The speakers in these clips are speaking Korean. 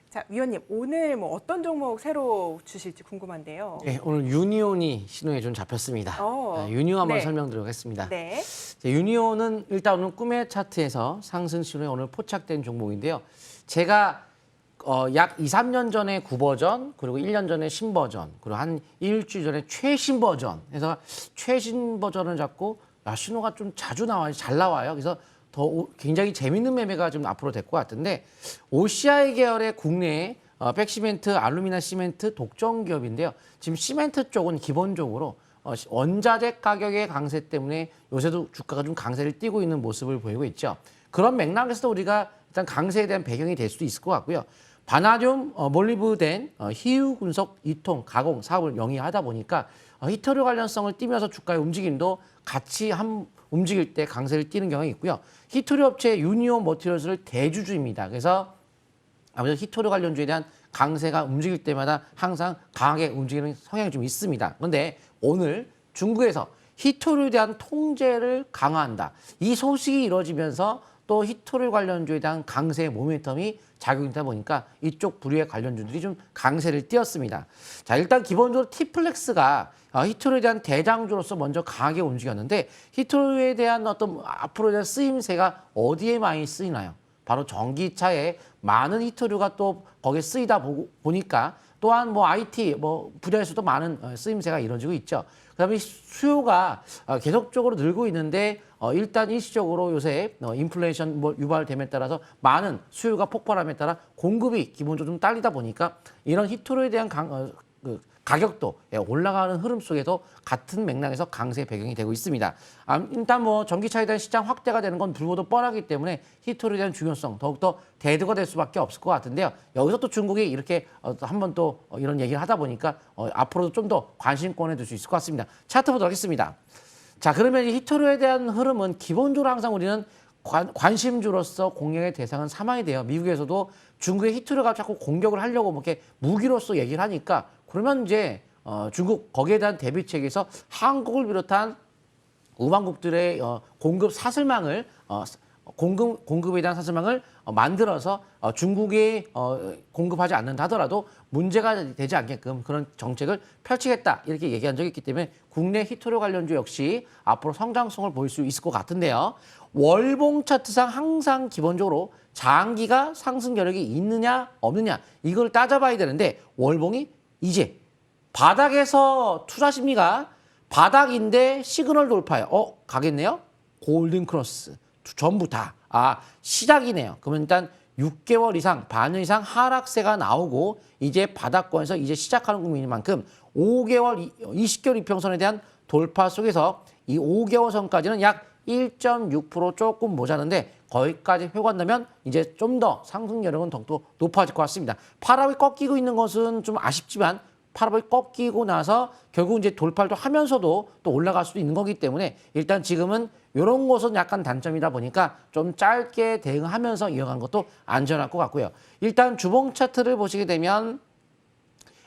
자, 위원님 오늘 뭐 어떤 종목 새로 주실지 궁금한데요. 네, 오늘 유니온이 신호에 좀 잡혔습니다. 유니온 한번 네. 설명드리겠습니다. 네. 유니온은 일단 오늘 꿈의 차트에서 상승 신호에 오늘 포착된 종목인데요. 제가 약 2, 3년 전에 9버전, 그리고 1년 전에 신버전, 그리고 한 일주일 전에 최신 버전. 그래서 최신 버전을 잡고 신호가 좀 자주 나와요. 잘 나와요. 그래서 굉장히 재밌는 매매가 좀 앞으로 될 것 같은데 OCI 계열의 국내 백시멘트, 알루미늄 시멘트 독점 기업인데요. 지금 시멘트 쪽은 기본적으로 원자재 가격의 강세 때문에 요새도 주가가 좀 강세를 띠고 있는 모습을 보이고 있죠. 그런 맥락에서도 우리가 일단 강세에 대한 배경이 될 수도 있을 것 같고요. 바나듐, 몰리브덴, 희유 군속, 이통, 가공 사업을 영위하다 보니까 히토류 관련성을 띠면서 주가의 움직임도 같이 움직일 때 강세를 띠는 경향이 있고요. 히토류 업체 유니온 머티리얼스를 대주주입니다. 그래서 아무래도 히토류 관련주에 대한 강세가 움직일 때마다 항상 강하게 움직이는 성향이 좀 있습니다. 그런데 오늘 중국에서 히토류에 대한 통제를 강화한다. 이 소식이 이루어지면서 또 히토류 관련주에 대한 강세의 모멘텀이 작용되다 보니까 이쪽 부류의 관련주들이 좀 강세를 띄었습니다. 자, 일단 기본적으로 티플렉스가 히토류에 대한 대장주로서 먼저 강하게 움직였는데 히토류에 대한 어떤 앞으로에 대한 쓰임새가 어디에 많이 쓰이나요? 바로 전기차에 많은 히토류가 또 거기에 쓰이다 보니까 또한 뭐 IT 분야에서도 많은 쓰임새가 이루어지고 있죠. 그다음에 수요가 계속적으로 늘고 있는데 일단 일시적으로 요새 인플레이션 유발됨에 따라서 많은 수요가 폭발함에 따라 공급이 기본적으로 좀 딸리다 보니까 이런 히토류에 대한 가격도 올라가는 흐름 속에서 같은 맥락에서 강세 배경이 되고 있습니다. 일단 전기차에 대한 시장 확대가 되는 건 불보도 뻔하기 때문에 히토류에 대한 중요성 더욱더 대두가 될 수밖에 없을 것 같은데요. 여기서 또 중국이 이렇게 한번 또 이런 얘기를 하다 보니까 앞으로도 좀 더 관심권에 둘 수 있을 것 같습니다. 차트 보도록 하겠습니다. 자, 그러면 이 히토류에 대한 흐름은 기본적으로 항상 우리는 관심주로서 공략의 대상은 삼아야 돼요. 미국에서도 중국의 히토류가 자꾸 공격을 하려고 이렇게 무기로서 얘기를 하니까 그러면 이제 중국 거기에 대한 대비책에서 한국을 비롯한 우방국들의 공급 사슬망을 공급에 대한 사슬망을 만들어서 중국에 공급하지 않는다 하더라도 문제가 되지 않게끔 그런 정책을 펼치겠다 이렇게 얘기한 적이 있기 때문에 국내 히토류 관련주 역시 앞으로 성장성을 보일 수 있을 것 같은데요. 월봉 차트상 항상 기본적으로 장기가 상승 여력이 있느냐 없느냐 이걸 따져봐야 되는데 월봉이 이제 바닥에서 투자 심리가 바닥인데 시그널 돌파요. 가겠네요. 골든 크로스 전부 다 시작이네요. 그러면 일단 6개월 이상, 반년 이상 하락세가 나오고 이제 바닥권에서 이제 시작하는 국민인 만큼 5개월, 20개월 이평선에 대한 돌파 속에서 이 5개월 선까지는 약 1.6% 조금 모자란데 거기까지 회고한다면 이제 좀 더 상승 여력은 더욱더 높아질 것 같습니다. 파랍이 꺾이고 있는 것은 좀 아쉽지만 파랍이 꺾이고 나서 결국 이제 돌파를 하면서도 또 올라갈 수도 있는 거기 때문에 일단 지금은 이런 것은 약간 단점이다 보니까 좀 짧게 대응하면서 이어가는 것도 안전할 것 같고요. 일단 주봉 차트를 보시게 되면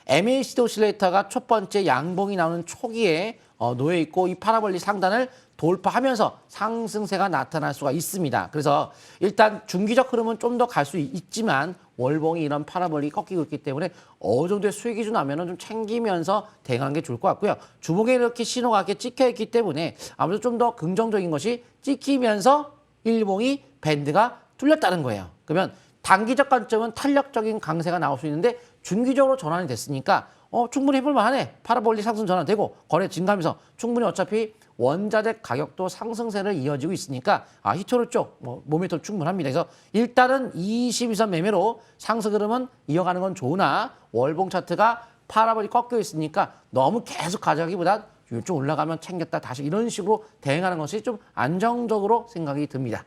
MACD 오실레이터가 첫 번째 양봉이 나오는 초기에 놓여 있고 이 파라볼릭 상단을 돌파하면서 상승세가 나타날 수가 있습니다. 그래서 일단 중기적 흐름은 좀 더 갈 수 있지만 월봉이 이런 파라볼릭이 꺾이고 있기 때문에 어느 정도의 수익 기준 하면은 좀 챙기면서 대응하는 게 좋을 것 같고요. 주봉에 이렇게 신호가 이렇게 찍혀 있기 때문에 아무래도 좀 더 긍정적인 것이 찍히면서 일봉이 밴드가 뚫렸다는 거예요. 그러면 단기적 관점은 탄력적인 강세가 나올 수 있는데 중기적으로 전환이 됐으니까 충분히 해볼 만하네. 파라볼릭 상승 전환되고 거래 증가하면서 충분히 어차피 원자재 가격도 상승세를 이어지고 있으니까 히토류 쪽 모멘텀 충분합니다. 그래서 일단은 22선 매매로 상승 흐름은 이어가는 건 좋으나 월봉 차트가 파라볼릭 꺾여 있으니까 너무 계속 가져가기보단 좀 올라가면 챙겼다 다시 이런 식으로 대응하는 것이 좀 안정적으로 생각이 듭니다.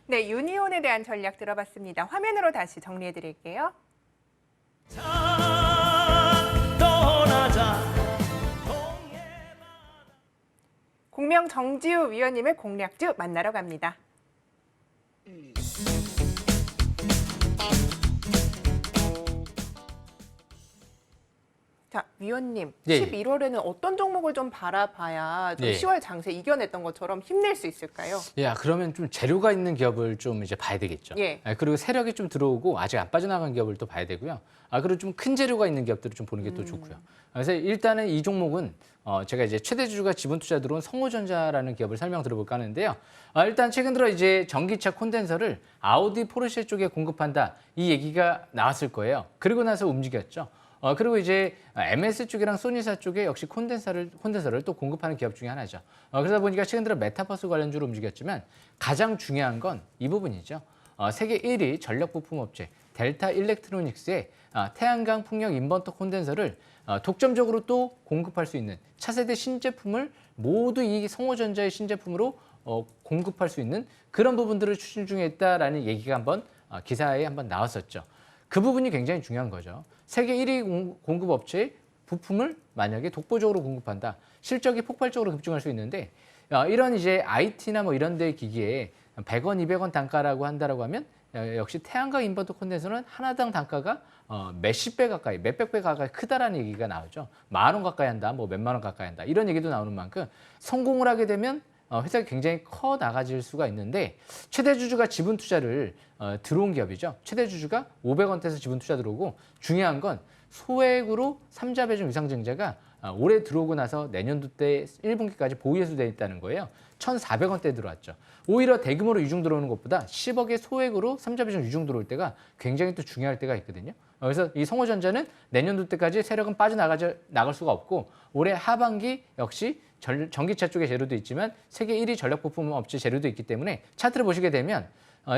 네, 유니온에 대한 전략 들어봤습니다. 화면으로 다시 정리해 드릴게요. 공명 정지우 위원님의 공략주 만나러 갑니다. 자, 위원님, 네. 11월에는 어떤 종목을 좀 바라봐야 좀 네. 10월 장세 이겨냈던 것처럼 힘낼 수 있을까요? 야, 그러면 좀 재료가 있는 기업을 좀 이제 봐야 되겠죠. 예. 그리고 세력이 좀 들어오고 아직 안 빠져나간 기업을 또 봐야 되고요. 그리고 좀 큰 재료가 있는 기업들을 좀 보는 게 또 좋고요. 그래서 일단은 이 종목은 제가 이제 최대 주주가 지분 투자 들어온 성호전자라는 기업을 설명 들어볼까 하는데요. 일단 최근 들어 이제 전기차 콘덴서를 아우디, 포르쉐 쪽에 공급한다 이 얘기가 나왔을 거예요. 그리고 나서 움직였죠. 그리고 이제 MS 쪽이랑 소니사 쪽에 역시 콘덴서를 또 공급하는 기업 중에 하나죠. 그러다 보니까 최근 들어 메타버스 관련주로 움직였지만 가장 중요한 건 이 부분이죠. 세계 1위 전력 부품 업체 델타 일렉트로닉스의 태양광 풍력 인버터 콘덴서를 독점적으로 또 공급할 수 있는 차세대 신제품을 모두 이 성호전자의 신제품으로 공급할 수 있는 그런 부분들을 추진 중에 있다라는 얘기가 한번 기사에 한번 나왔었죠. 그 부분이 굉장히 중요한 거죠. 세계 1위 공급 업체의 부품을 만약에 독보적으로 공급한다. 실적이 폭발적으로 급증할 수 있는데 이런 이제 IT나 뭐 이런 데 기기에 100원, 200원 단가라고 한다라고 하면 역시 태양광 인버터 콘덴서는 하나당 단가가 몇십 배 가까이, 몇백 배 가까이 크다라는 얘기가 나오죠. 10,000원 가까이 한다, 뭐 몇만 원 가까이 한다. 이런 얘기도 나오는 만큼 성공을 하게 되면 회사가 굉장히 커 나가질 수가 있는데 최대 주주가 지분 투자를 들어온 기업이죠. 최대 주주가 500원대에서 지분 투자 들어오고 중요한 건 소액으로 3자 배정 유상증자가 올해 들어오고 나서 내년도 때 1분기까지 보유해소돼 있다는 거예요. 1,400원대 들어왔죠. 오히려 대규모로 유중 들어오는 것보다 10억의 소액으로 3자 배정 유중 들어올 때가 굉장히 또 중요할 때가 있거든요. 그래서 이 성호전자는 내년도 때까지 세력은 빠져나갈 수가 없고 올해 하반기 역시 전기차 쪽의 재료도 있지만 세계 1위 전력 부품 업체 재료도 있기 때문에 차트를 보시게 되면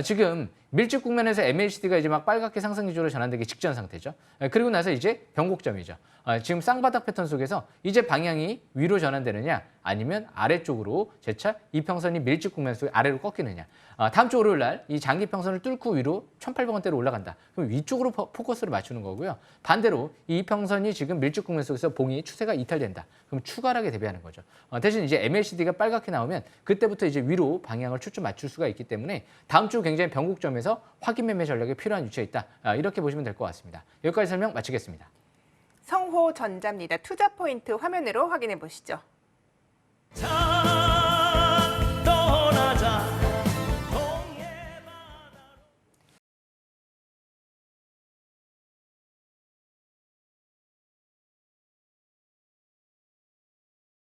지금 밀집 국면에서 MLCD가 이제 막 빨갛게 상승 기조로 전환되기 직전 상태죠. 그리고 나서 이제 변곡점이죠. 지금 쌍바닥 패턴 속에서 이제 방향이 위로 전환되느냐 아니면 아래쪽으로 재차 이평선이 밀집 국면 속에 아래로 꺾이느냐. 다음 주 월요일 날 이 장기 평선을 뚫고 위로 1,800원대로 올라간다. 그럼 위쪽으로 포커스를 맞추는 거고요. 반대로 이 이평선이 지금 밀집 국면 속에서 봉이 추세가 이탈된다. 그럼 추가하게 대비하는 거죠. 대신 이제 MLCD가 빨갛게 나오면 그때부터 이제 위로 방향을 초점 맞출 수가 있기 때문에 다음 주 굉장히 변곡점에서 확인 매매 전략이 필요한 위치에 있다. 이렇게 보시면 될 것 같습니다. 여기까지 설명 마치겠습니다. 성호전자입니다. 투자 포인트 화면으로 확인해 보시죠.